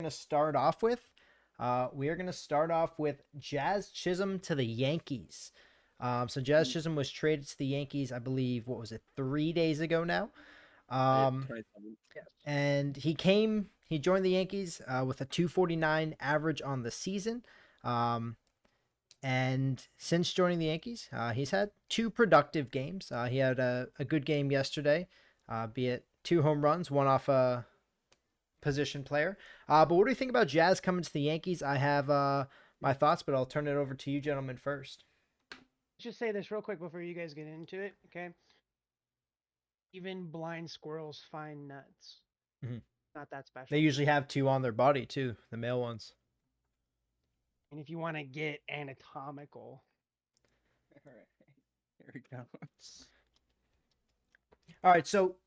to start off with. We are going to start off with Jazz Chislom to the Yankees. So Jazz Chislom was traded to the Yankees, I believe, what was it, 3 days ago now? Right, Um, 27. Yes. and he joined the Yankees with a 249 average on the season. Um, and since joining the Yankees, he's had two productive games. He had a good game yesterday, be it 2 home runs, one off a position player. But what do you think about Jazz coming to the Yankees? I have my thoughts, but I'll turn it over to you gentlemen first. Let's just say this real quick before you guys get into it, okay? Even blind squirrels find nuts. Mhm. Not that They special. usually have two on their body too, the male ones. And if you want to get anatomical, All right, here we go. All right, so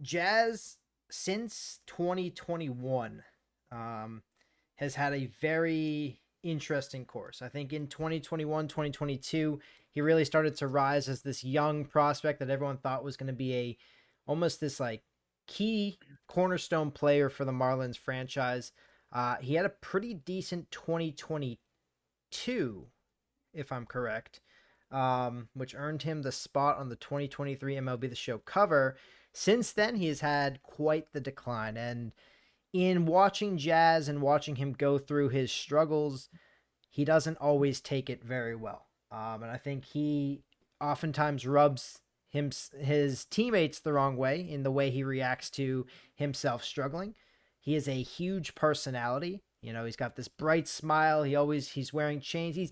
Jazz since 2021 has had a very interesting course. I think in 2021, 2022, he really started to rise as this young prospect that everyone thought was going to be a almost this like key cornerstone player for the Marlins franchise. He had a pretty decent 2022, if I'm correct, which earned him the spot on the 2023 MLB The Show cover. Since then, he has had quite the decline. And in watching Jazz and watching him go through his struggles, he doesn't always take it very well. And I think he oftentimes rubs his teammates the wrong way in the way he reacts to himself struggling. He is a huge personality. You know, he's got this bright smile. He's wearing chains.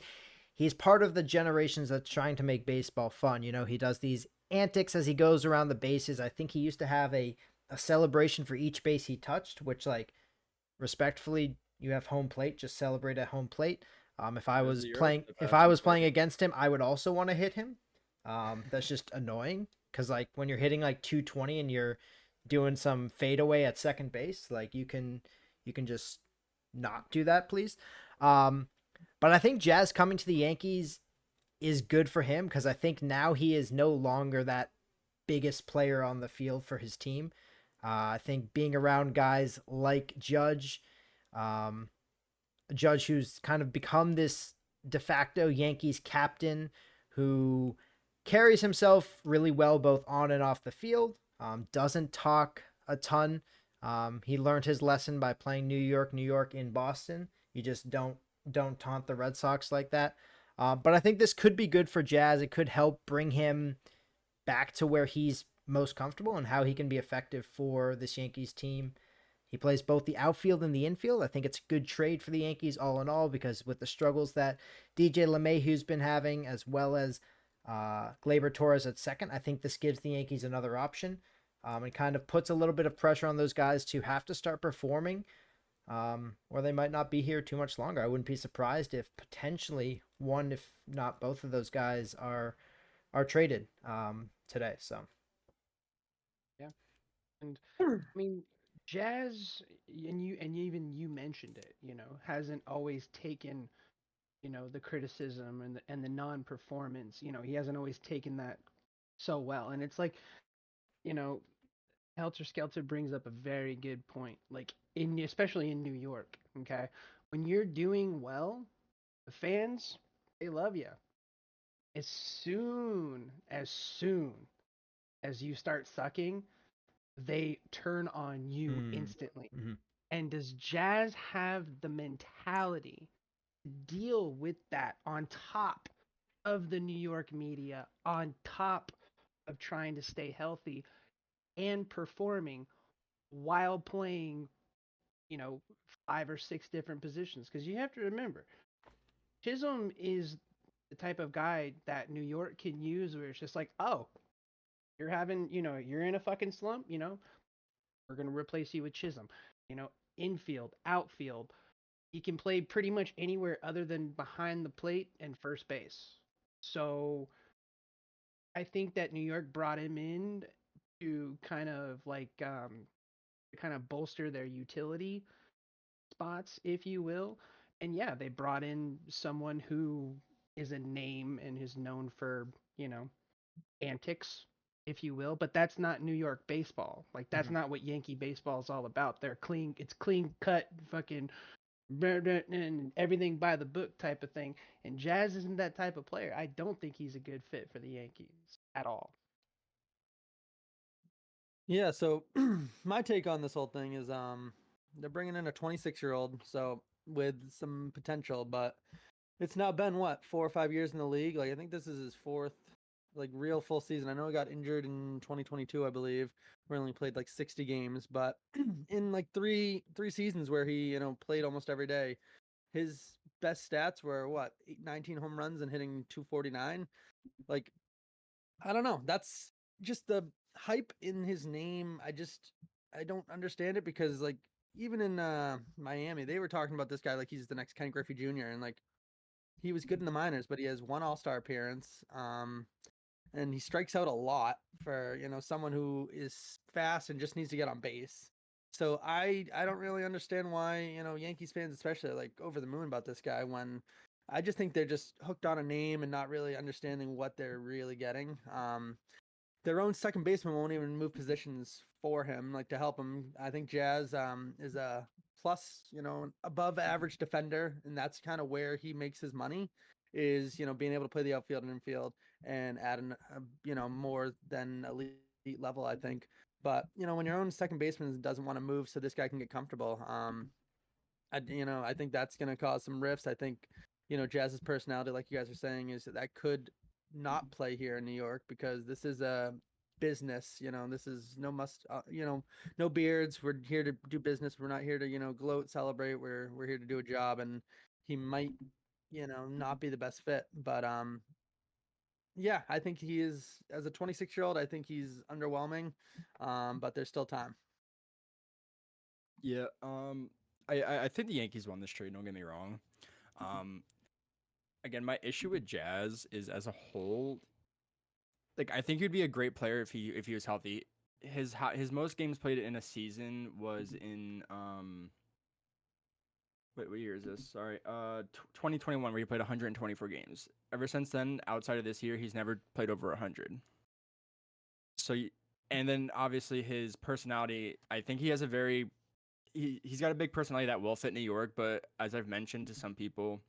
He's part of the generations that's trying to make baseball fun. You know, he does these antics as he goes around the bases. I think he used to have a celebration for each base he touched, which like respectfully, you have home plate, just celebrate at home plate. If I was playing against him, I would also want to hit him. That's just annoying because like when you're hitting like 220 and you're doing some fadeaway at second base, like you can just not do that, please. But I think Jazz coming to the Yankees is good for him because I think now he is no longer that biggest player on the field for his team. I think being around guys like um, Judge, who's kind of become this de facto Yankees captain who carries himself really well both on and off the field, doesn't talk a ton. He learned his lesson by playing New York in Boston. You just don't taunt the Red Sox like that. But I think this could be good for Jazz. It could help bring him back to where he's most comfortable and how he can be effective for this Yankees team. He plays both the outfield and the infield. I think it's a good trade for the Yankees all in all because with the struggles that DJ LeMahieu's been having, as well as Gleyber Torres at second, I think this gives the Yankees another option. It kind of puts a little bit of pressure on those guys to have to start performing, or they might not be here too much longer. I wouldn't be surprised if potentially one, if not both of those guys are traded today. So yeah. And I mean, Jazz, and even you mentioned it, hasn't always taken, the criticism and the non-performance. He hasn't always taken that so well. And it's like, you know, Helter Skelter brings up a very good point. Like especially in New York, okay? When you're doing well, the fans, they love you. As soon as you start sucking, they turn on you instantly. mm-hmm. And does Jazz have the mentality to deal with that on top of the New York media, on top of trying to stay healthy and performing while playing, you know, 5 or 6 different positions? Because you have to remember, Chisholm is the type of guy that New York can use where it's just like, oh, you're in a fucking slump, we're going to replace you with Chisholm. Infield, outfield. He can play pretty much anywhere other than behind the plate and first base. So I think that New York brought him in to kind of bolster their utility spots, if you will. And yeah, they brought in someone who is a name and is known for, antics. if you will, but that's not New York baseball. Like that's not what Yankee baseball is all about. They're clean. It's clean cut, fucking and everything by the book type of thing. And Jazz isn't that type of player. I don't think he's a good fit for the Yankees at all. Yeah, so my take on this whole thing is they're bringing in a 26-year-old, so with some potential, but it's now been what, 4 or 5 years in the league. Like I think this is his fourth like real full season. I know he got injured in 2022, I believe, where he only played like 60 games, but in like three seasons where he, played almost every day, his best stats were what, 19 home runs and hitting 249. Like I don't know. That's just the hype in his name. I don't understand it because like even in Miami, they were talking about this guy like he's the next Ken Griffey Jr. and like he was good in the minors, but he has one All-Star appearance. And he strikes out a lot for, someone who is fast and just needs to get on base. So I don't really understand why, Yankees fans especially are like over the moon about this guy when I just think they're just hooked on a name and not really understanding what they're really getting. Their own second baseman won't even move positions for him, like to help him. I think Jazz is a plus, above average defender, and that's kind of where he makes his money is, being able to play the outfield and infield and add more than elite level, I think. But, when your own second baseman doesn't want to move so this guy can get comfortable, I think that's going to cause some rifts. I think, Jazz's personality, like you guys are saying, is that could not play here in New York because this is a business. This is no beards. We're here to do business. We're not here to, gloat, celebrate. We're here to do a job. And he might, not be the best fit. But yeah, I think he is, as a 26-year-old, I think he's underwhelming. But there's still time. Yeah, I think the Yankees won this trade. Don't get me wrong. Again, my issue with Jazz is as a whole. Like, I think he'd be a great player if he was healthy. His most games played in a season was in wait, what year is this? Sorry, 2021, where he played 124 games. Ever since then, outside of this year, he's never played over 100. So, and then obviously his personality. I think he has a very he's got a big personality that will fit New York, but as I've mentioned to some people,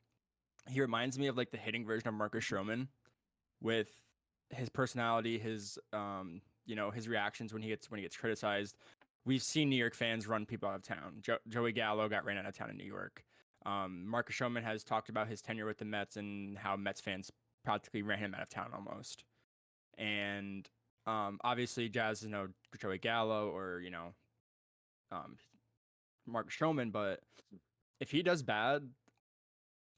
he reminds me of like the hitting version of Marcus Stroman with his personality, his his reactions when he gets criticized. We've seen New York fans run people out of town. Joey Gallo got ran out of town in New York. Marcus Stroman has talked about his tenure with the Mets and how Mets fans practically ran him out of town almost. And obviously, Jazz is no Joey Gallo or Marcus Stroman, but if he does bad,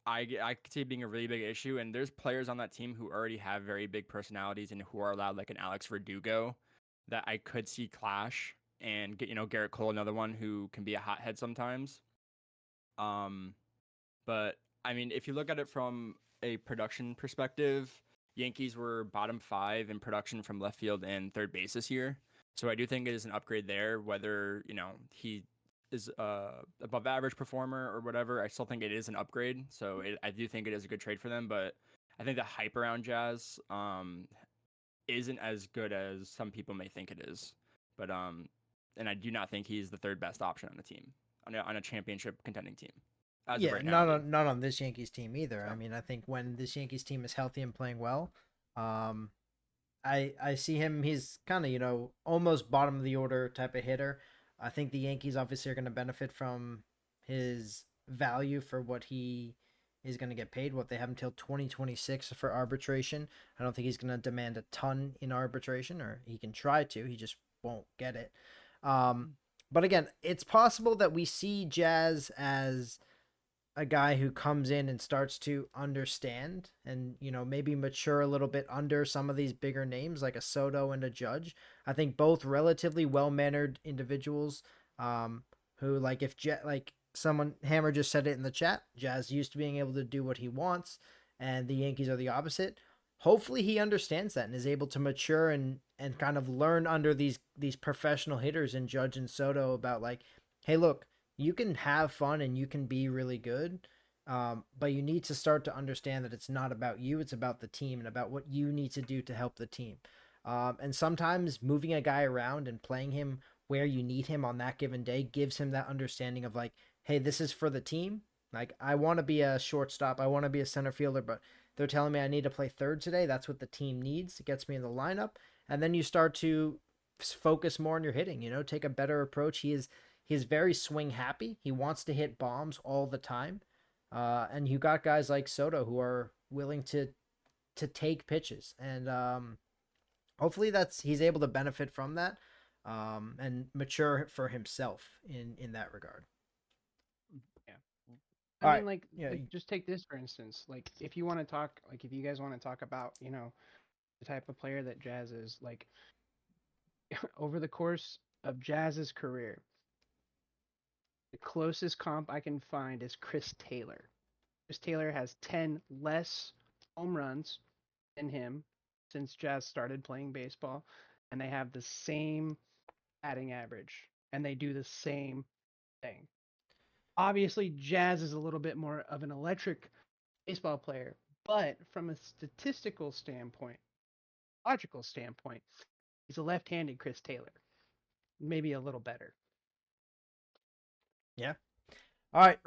I could see it being a really big issue. And there's players on that team who already have very big personalities and who are allowed, like an Alex Verdugo, that I could see clash. And get Garrett Cole, another one who can be a hothead sometimes. But I mean, if you look at it from a production perspective, Yankees were bottom 5 in production from left field and third base this year. So I do think it is an upgrade there. Whether he is above average performer or whatever, I still think it is an upgrade. So I do think it is a good trade for them. But I think the hype around Jazz isn't as good as some people may think it is. But and I do not think he's the third best option on the team, on a championship contending team. Yeah, right now, not on this Yankees team either. So. I mean, I think when this Yankees team is healthy and playing well, I see him. He's kind of almost bottom of the order type of hitter. I think the Yankees obviously are going to benefit from his value for what he is going to get paid. What they have until 2026 for arbitration. I don't think he's going to demand a ton in arbitration, or he can try to. He just won't get it. But again, it's possible that we see Jazz as a guy who comes in and starts to understand and maybe mature a little bit under some of these bigger names like a Soto and a Judge. I think both relatively well-mannered individuals who, like, if like someone, Hammer just said it in the chat, Jazz used to being able to do what he wants and the Yankees are the opposite. Hopefully he understands that and is able to mature and kind of learn under these professional hitters in Judge and Soto about, like, hey, look, you can have fun and you can be really good, but you need to start to understand that it's not about you, it's about the team and about what you need to do to help the team. And sometimes moving a guy around and playing him where you need him on that given day gives him that understanding of like, hey, this is for the team. Like, I want to be a shortstop, I want to be a center fielder, but they're telling me I need to play third today. That's what the team needs. It gets me in the lineup. And then you start to focus more on your hitting, take a better approach. He is very swing happy. He wants to hit bombs all the time. And you got guys like Soto who are willing to take pitches. And hopefully he's able to benefit from that and mature for himself in that regard. I All mean, right. Yeah. just take this for instance. Like, if you want to talk, like, if you guys want to talk about, the type of player that Jazz is, like, over the course of Jazz's career, the closest comp I can find is Chris Taylor. Chris Taylor has 10 less home runs than him since Jazz started playing baseball, and they have the same batting average, and they do the same thing. Obviously, Jazz is a little bit more of an electric baseball player, but from a statistical standpoint, logical standpoint, he's a left-handed Chris Taylor. Maybe a little better. Yeah. All right.